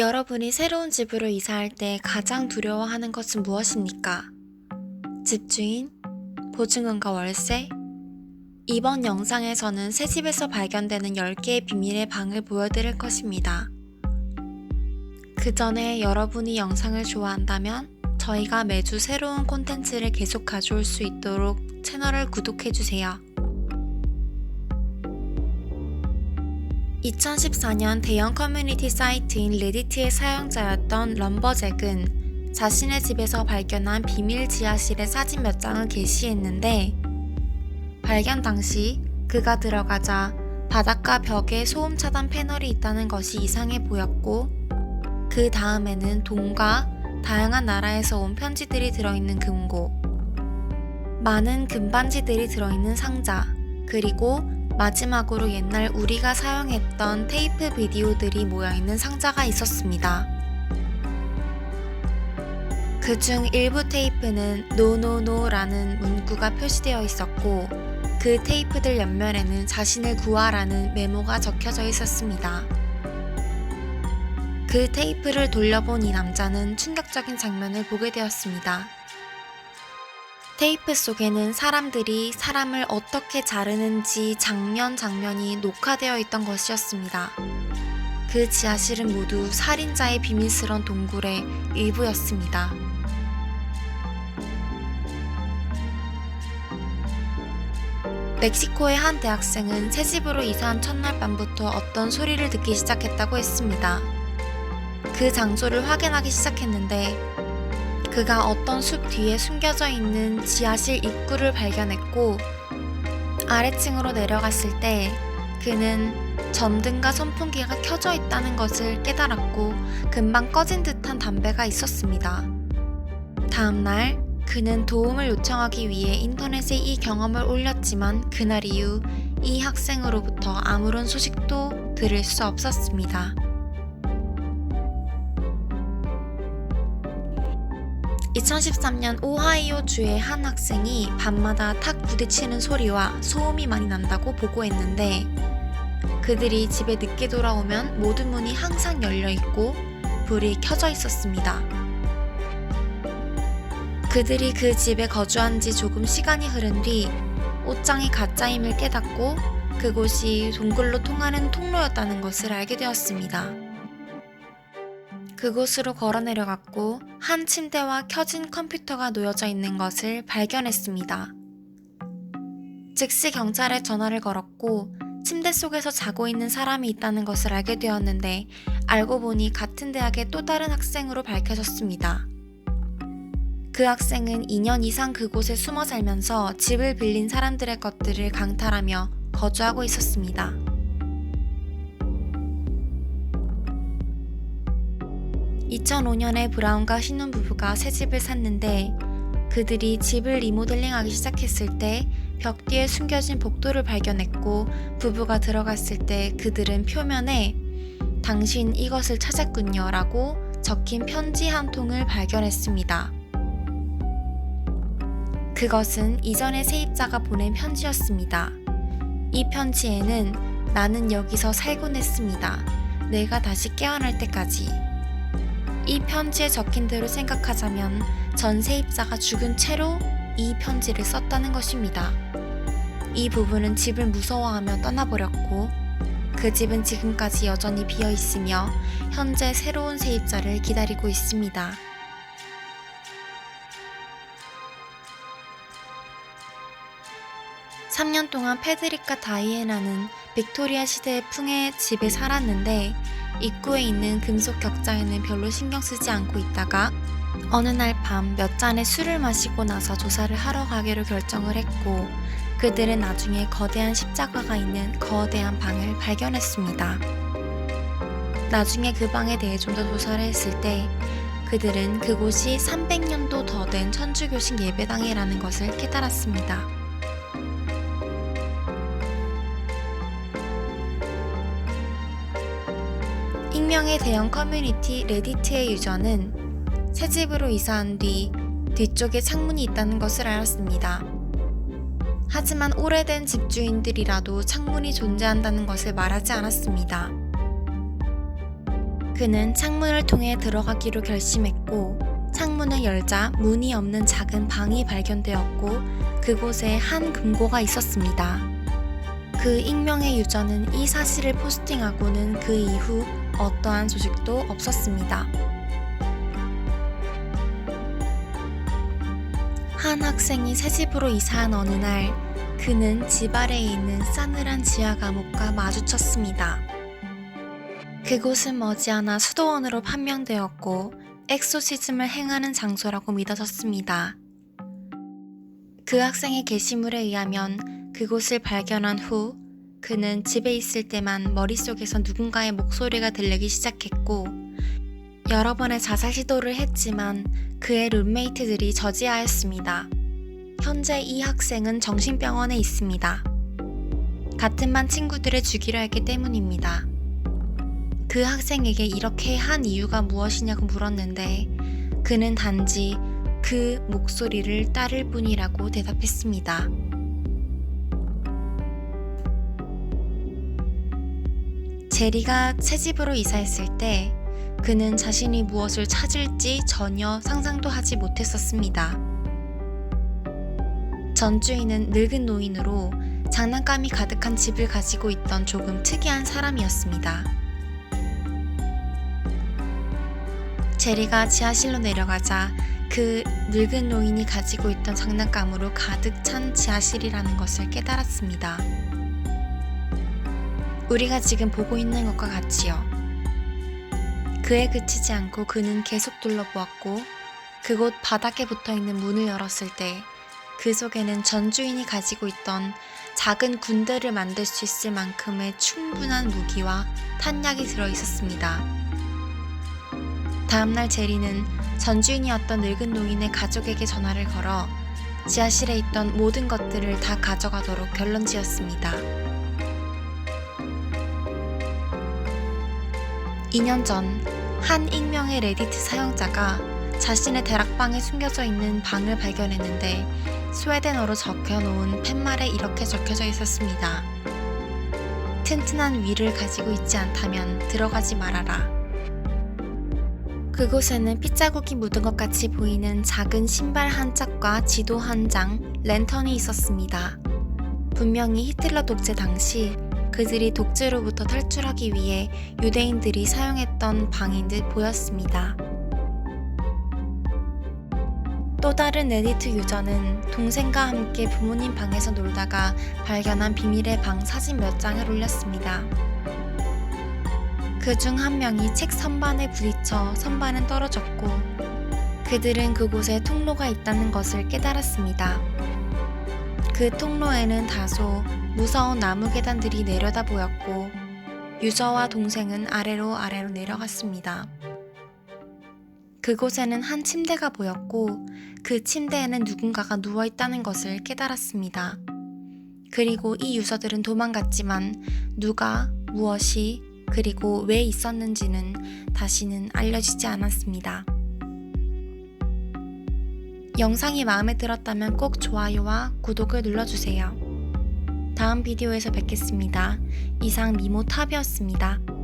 여러분이 새로운 집으로 이사할 때 가장 두려워하는 것은 무엇입니까? 집주인, 보증금과 월세? 이번 영상에서는 새 집에서 발견되는 10개의 비밀의 방을 보여드릴 것입니다. 그 전에 여러분이 영상을 좋아한다면 저희가 매주 새로운 콘텐츠를 계속 가져올 수 있도록 채널을 구독해주세요. 2014년 대형 커뮤니티 사이트인 레디트의 사용자였던 럼버잭은 자신의 집에서 발견한 비밀 지하실의 사진 몇 장을 게시했는데, 발견 당시 그가 들어가자 바닥과 벽에 소음 차단 패널이 있다는 것이 이상해 보였고, 그 다음에는 돈과 다양한 나라에서 온 편지들이 들어있는 금고, 많은 금반지들이 들어있는 상자, 그리고 마지막으로 옛날 우리가 사용했던 테이프 비디오들이 모여있는 상자가 있었습니다. 그중 일부 테이프는 노노노라는 문구가 표시되어 있었고, 그 테이프들 옆면에는 자신을 구하라는 메모가 적혀져 있었습니다. 그 테이프를 돌려본 이 남자는 충격적인 장면을 보게 되었습니다. 테이프 속에는 사람들이 사람을 어떻게 자르는지 장면이 녹화되어 있던 것이었습니다. 그 지하실은 모두 살인자의 비밀스런 동굴의 일부였습니다. 멕시코의 한 대학생은 새 집으로 이사한 첫날 밤부터 어떤 소리를 듣기 시작했다고 했습니다. 그 장소를 확인하기 시작했는데, 그가 어떤 숲 뒤에 숨겨져 있는 지하실 입구를 발견했고, 아래층으로 내려갔을 때 그는 전등과 선풍기가 켜져 있다는 것을 깨달았고, 금방 꺼진 듯한 담배가 있었습니다. 다음날 그는 도움을 요청하기 위해 인터넷에 이 경험을 올렸지만, 그날 이후 이 학생으로부터 아무런 소식도 들을 수 없었습니다. 2013년 오하이오 주의 한 학생이 밤마다 탁 부딪히는 소리와 소음이 많이 난다고 보고했는데, 그들이 집에 늦게 돌아오면 모든 문이 항상 열려있고 불이 켜져 있었습니다. 그들이 그 집에 거주한 지 조금 시간이 흐른 뒤 옷장이 가짜임을 깨닫고 그곳이 동굴로 통하는 통로였다는 것을 알게 되었습니다. 그곳으로 걸어 내려갔고 한 침대와 켜진 컴퓨터가 놓여져 있는 것을 발견했습니다. 즉시 경찰에 전화를 걸었고 침대 속에서 자고 있는 사람이 있다는 것을 알게 되었는데, 알고 보니 같은 대학의 또 다른 학생으로 밝혀졌습니다. 그 학생은 2년 이상 그곳에 숨어 살면서 집을 빌린 사람들의 것들을 강탈하며 거주하고 있었습니다. 2005년에 브라운과 신혼부부가 새 집을 샀는데, 그들이 집을 리모델링하기 시작했을 때 벽 뒤에 숨겨진 복도를 발견했고, 부부가 들어갔을 때 그들은 표면에 "당신 이것을 찾았군요" 라고 적힌 편지 한 통을 발견했습니다. 그것은 이전의 세입자가 보낸 편지였습니다. 이 편지에는 "나는 여기서 살곤 했습니다. 내가 다시 깨어날 때까지." 이 편지에 적힌 대로 생각하자면 전 세입자가 죽은 채로 이 편지를 썼다는 것입니다. 이 부부는 집을 무서워하며 떠나버렸고, 그 집은 지금까지 여전히 비어 있으며 현재 새로운 세입자를 기다리고 있습니다. (3년) 동안 페드리카 다이애나는 빅토리아 시대의 풍의 집에 살았는데, 입구에 있는 금속 격자에는 별로 신경 쓰지 않고 있다가 어느 날 밤 몇 잔의 술을 마시고 나서 조사를 하러 가기로 결정을 했고, 그들은 나중에 거대한 십자가가 있는 거대한 방을 발견했습니다. 나중에 그 방에 대해 좀 더 조사를 했을 때 그들은 그곳이 300년도 더 된 천주교식 예배당이라는 것을 깨달았습니다. 익명의 대형 커뮤니티 레디트의 유저는 새 집으로 이사한 뒤 뒤쪽에 창문이 있다는 것을 알았습니다. 하지만 오래된 집주인들이라도 창문이 존재한다는 것을 말하지 않았습니다. 그는 창문을 통해 들어가기로 결심했고 창문을 열자 문이 없는 작은 방이 발견되었고 그곳에 한 금고가 있었습니다. 그 익명의 유저는 이 사실을 포스팅하고는 그 이후 어떠한 소식도 없었습니다. 한 학생이 새 집으로 이사한 어느 날 그는 집 아래에 있는 싸늘한 지하 감옥과 마주쳤습니다. 그곳은 머지않아 수도원으로 판명되었고 엑소시즘을 행하는 장소라고 믿어졌습니다. 그 학생의 게시물에 의하면 그곳을 발견한 후 그는 집에 있을 때만 머릿속에서 누군가의 목소리가 들리기 시작했고 여러 번의 자살 시도를 했지만 그의 룸메이트들이 저지하였습니다. 현재 이 학생은 정신병원에 있습니다. 같은 반 친구들을 죽이려 했기 때문입니다. 그 학생에게 이렇게 한 이유가 무엇이냐고 물었는데 그는 단지 그 목소리를 따를 뿐이라고 대답했습니다. 제리가 새 집으로 이사했을 때 그는 자신이 무엇을 찾을지 전혀 상상도 하지 못했었습니다. 전 주인은 늙은 노인으로 장난감이 가득한 집을 가지고 있던 조금 특이한 사람이었습니다. 제리가 지하실로 내려가자 그 늙은 노인이 가지고 있던 장난감으로 가득 찬 지하실이라는 것을 깨달았습니다. 우리가 지금 보고 있는 것과 같지요. 그에 그치지 않고 그는 계속 둘러보았고 그곳 바닥에 붙어있는 문을 열었을 때 그 속에는 전 주인이 가지고 있던 작은 군대를 만들 수 있을 만큼의 충분한 무기와 탄약이 들어있었습니다. 다음날 제리는 전 주인이었던 늙은 노인의 가족에게 전화를 걸어 지하실에 있던 모든 것들을 다 가져가도록 결론지었습니다. 2년 전 한 익명의 레디트 사용자가 자신의 다락방에 숨겨져 있는 방을 발견했는데 스웨덴어로 적혀놓은 팻말에 이렇게 적혀져 있었습니다. 튼튼한 위를 가지고 있지 않다면 들어가지 말아라. 그곳에는 핏자국이 묻은 것 같이 보이는 작은 신발 한 짝과 지도 한 장, 랜턴이 있었습니다. 분명히 히틀러 독재 당시 그들이 독재로부터 탈출하기 위해 유대인들이 사용했던 방인 듯 보였습니다. 또 다른 레디트 유저는 동생과 함께 부모님 방에서 놀다가 발견한 비밀의 방 사진 몇 장을 올렸습니다. 그중 한 명이 책 선반에 부딪혀 선반은 떨어졌고 그들은 그곳에 통로가 있다는 것을 깨달았습니다. 그 통로에는 다소 무서운 나무 계단들이 내려다 보였고 유저와 동생은 아래로 내려갔습니다. 그곳에는 한 침대가 보였고 그 침대에는 누군가가 누워있다는 것을 깨달았습니다. 그리고 이 유저들은 도망갔지만 누가, 무엇이, 그리고 왜 있었는지는 다시는 알려지지 않았습니다. 영상이 마음에 들었다면 꼭 좋아요와 구독을 눌러주세요. 다음 비디오에서 뵙겠습니다. 이상 미모탑이었습니다.